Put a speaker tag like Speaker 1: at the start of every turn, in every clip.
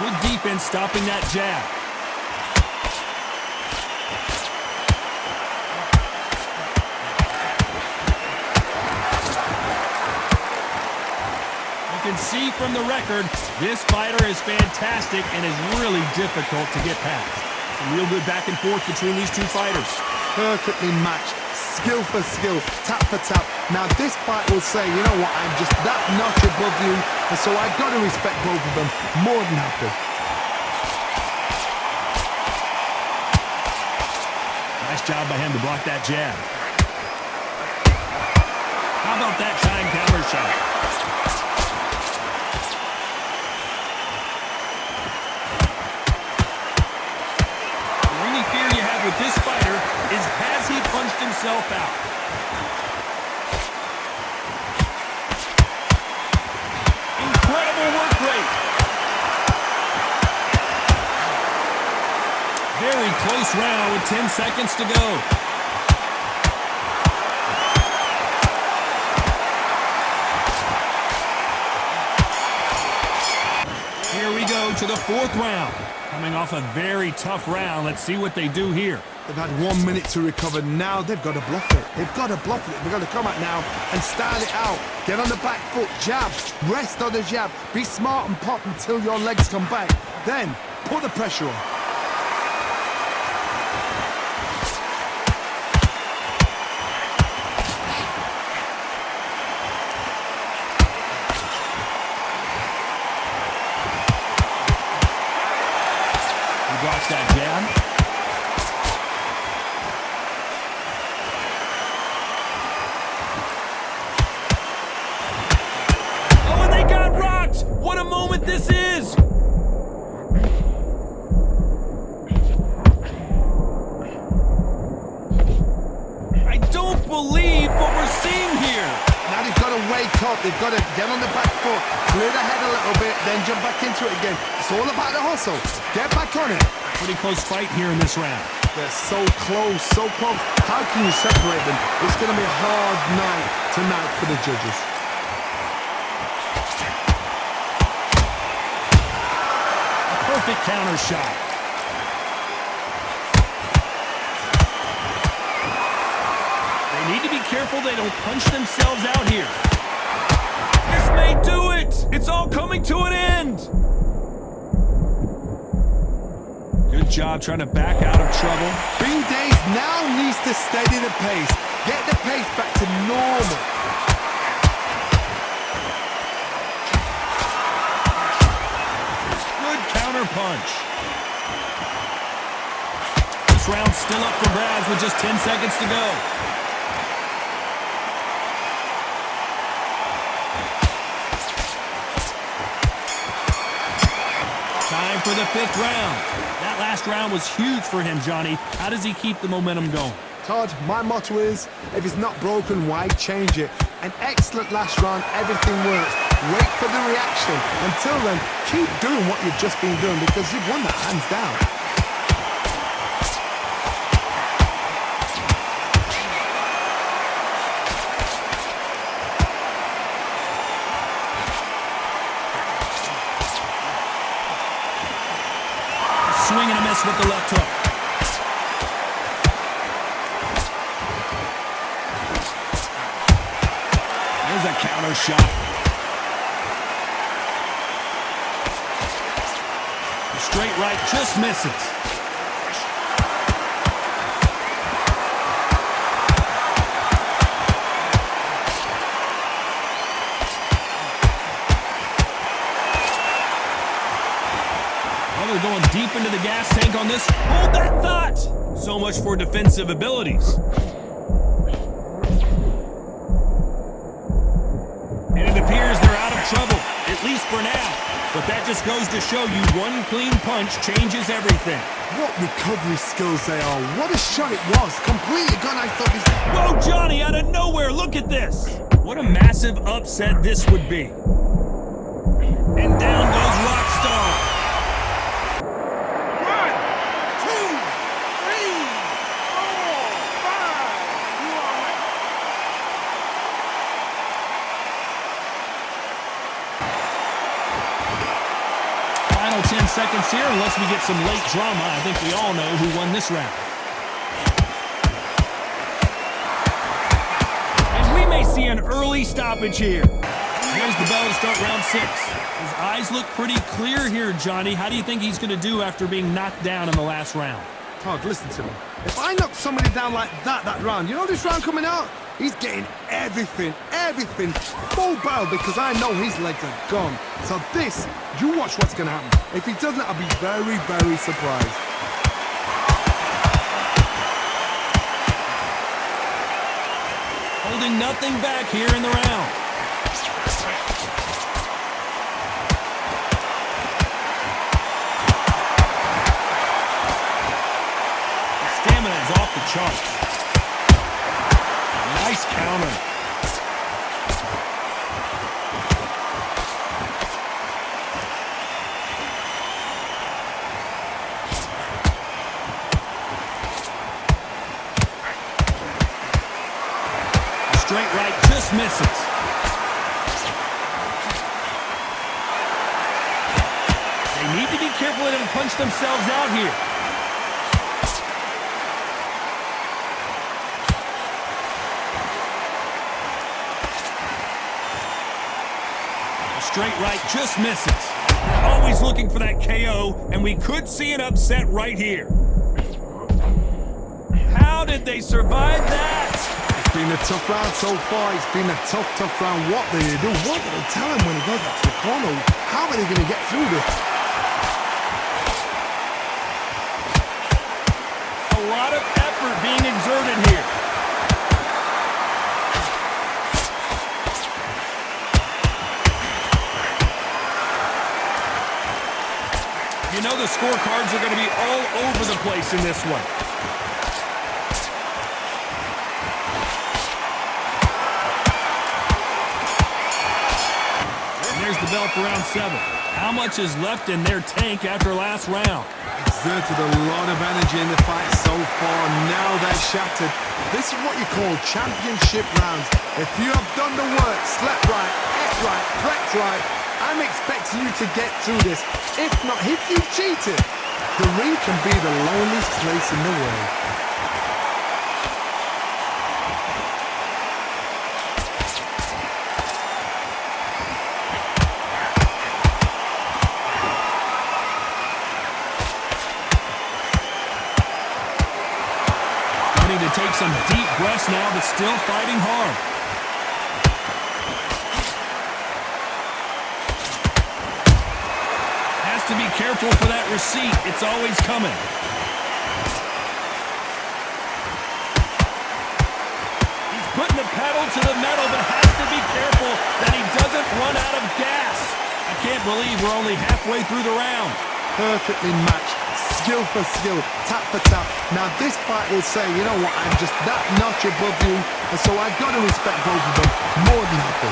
Speaker 1: Good defense stopping that jab. You can see from the record, this fighter is fantastic and is really difficult to get past. Some real good back and forth between these two fighters.
Speaker 2: Perfectly matched, skill for skill, tap for tap. Now this fight will say, you know what, I'm just that notch above you, and so I've got to respect both of them more than happy.
Speaker 1: Nice job by him to block that jab. How about that time counter shot? The only fear you have with this fighter is, has he punched himself out? Incredible work rate. Very close round with 10 seconds to go. Here we go to the fourth round. Coming off a very tough round. Let's see what they do here.
Speaker 2: They've had 1 minute to recover. Now they've got to bluff it. They've got to bluff it. They've got to come out now and style it out. Get on the back foot, jab, rest on the jab. Be smart and pop until your legs come back. Then put the pressure on.
Speaker 1: Blocks that jab. Oh, and they got rocked! What a moment this is! I don't believe what we're seeing here.
Speaker 2: Now they've got to wake up. They've got to get on the back foot, clear the head a little bit, then jump back into it again. It's all about the hustle. Get back on it.
Speaker 1: Pretty close fight here in this round.
Speaker 2: They're so close, so close. How can you separate them? It's going to be a hard night tonight for the judges.
Speaker 1: A perfect counter shot. They need to be careful they don't punch themselves out here. This may do it! It's all coming to an end! Good job trying to back out of trouble.
Speaker 2: Bing Days now needs to steady the pace. Get the pace back to normal.
Speaker 1: Good counter punch. This round's still up for grabs with just 10 seconds to go. Time for the fifth round. That last round was huge for him, Johnny. How does he keep the momentum going?
Speaker 2: Todd, my motto is, if it's not broken, why change it? An excellent last round, everything works. Wait for the reaction. Until then, keep doing what you've just been doing because you've won that hands down.
Speaker 1: Swing and a miss with the left hook. There's a counter shot. The straight right just misses. They're going deep into the gas tank on this. Hold that thought! So much for defensive abilities. And it appears they're out of trouble, at least for now. But that just goes to show you one clean punch changes everything.
Speaker 2: What recovery skills they are. What a shot it was. Completely gone. I thought this...
Speaker 1: Whoa, Johnny, out of nowhere. Look at this. What a massive upset this would be. And down goes Rockstar. Final 10 seconds here, unless we get some late drama. I think we all know who won this round. And we may see an early stoppage here. Here's the bell to start round 6. His eyes look pretty clear here, Johnny. How do you think he's going to do after being knocked down in the last round?
Speaker 2: Todd, listen to me. If I knock somebody down like that round, you know this round coming out? He's getting everything, full barrel, because I know his legs are gone. So this, you watch what's going to happen. If he doesn't, I'll be very, very surprised.
Speaker 1: Holding nothing back here in the round. Stamina is off the charts. Nice counter. A straight right just misses. They need to be careful they don't punch themselves out here. Straight right just misses. We're always looking for that KO, and we could see an upset right here. How did they survive that?
Speaker 2: It's been a tough round so far. It's been a tough round. What do they do? What do they tell him when he goes back to the corner? How are they going to get through this?
Speaker 1: A lot of effort being exerted here. You know the scorecards are going to be all over the place in this one. And there's the bell for round 7. How much is left in their tank after last round?
Speaker 2: Exerted a lot of energy in the fight so far. Now they're shattered. This is what you call championship rounds. If you have done the work, slept right, ate right, prepped right, I'm expecting you to get through this. If not, if you cheated, the ring can be the loneliest place in the world.
Speaker 1: Need to take some deep breaths now, but still fighting hard. Has to be careful for that receipt. It's always coming. He's putting the pedal to the metal, but has to be careful that he doesn't run out of gas. I can't believe we're only halfway through the round.
Speaker 2: Perfectly matched. Skill for skill, tap for tap. Now this fight will say, you know what, I'm just that notch above you, and so I've got to respect both of them more than happy.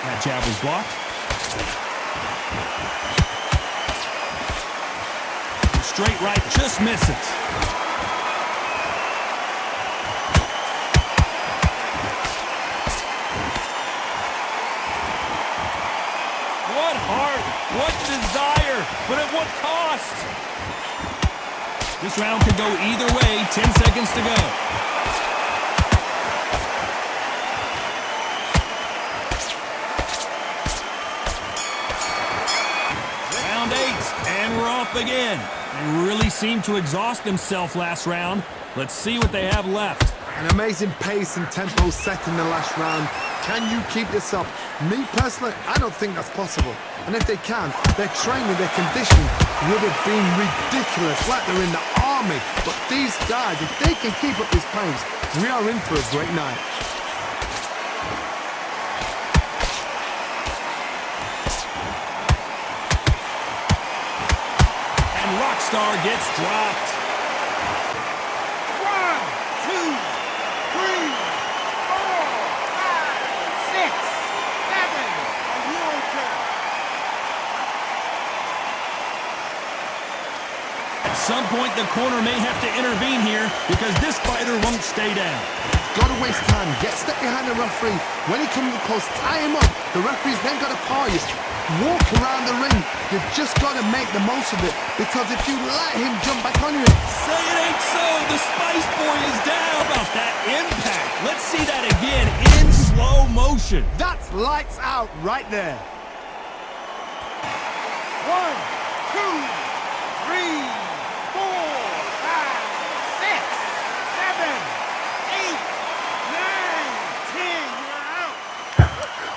Speaker 1: That jab was blocked. Straight right just misses. What heart, what desire, but at what cost? This round could go either way. 10 seconds to go. Round 8, and we're off again. They really seemed to exhaust themselves last round. Let's see what they have left.
Speaker 2: An amazing pace and tempo set in the last round. Can you keep this up? Me personally, I don't think that's possible. And if they can, their training, their conditioning would have been ridiculous, like they're in the army. But these guys, if they can keep up this pace, we are in for a great night.
Speaker 1: Rockstar gets dropped.
Speaker 3: 1, 2, 3, 4, 5, 6, 7. Are you okay?
Speaker 1: At some point, the corner may have to intervene here because this fighter won't stay down.
Speaker 2: Gotta waste time. Get step behind the referee. When he comes close, tie him up. The referee's then gotta pause. Walk around the ring. You've just gotta make the most of it. Because if you let him jump back on you...
Speaker 1: Say it ain't so. The Spice Boy is down. How about that impact? Let's see that again in slow motion.
Speaker 4: That's lights out right there.
Speaker 3: 1, 2, 3, 4, 5, 6, 7, 8, 9, 10. You're out.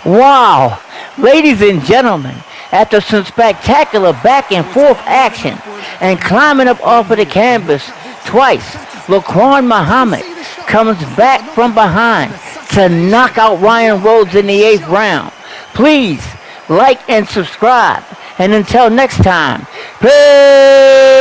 Speaker 5: Wow! Ladies and gentlemen, after some spectacular back and forth action and climbing up off of the canvas twice, Laquan Muhammad comes back from behind to knock out Ryan Rhodes in the 8th round. Please like and subscribe. And until next time, peace!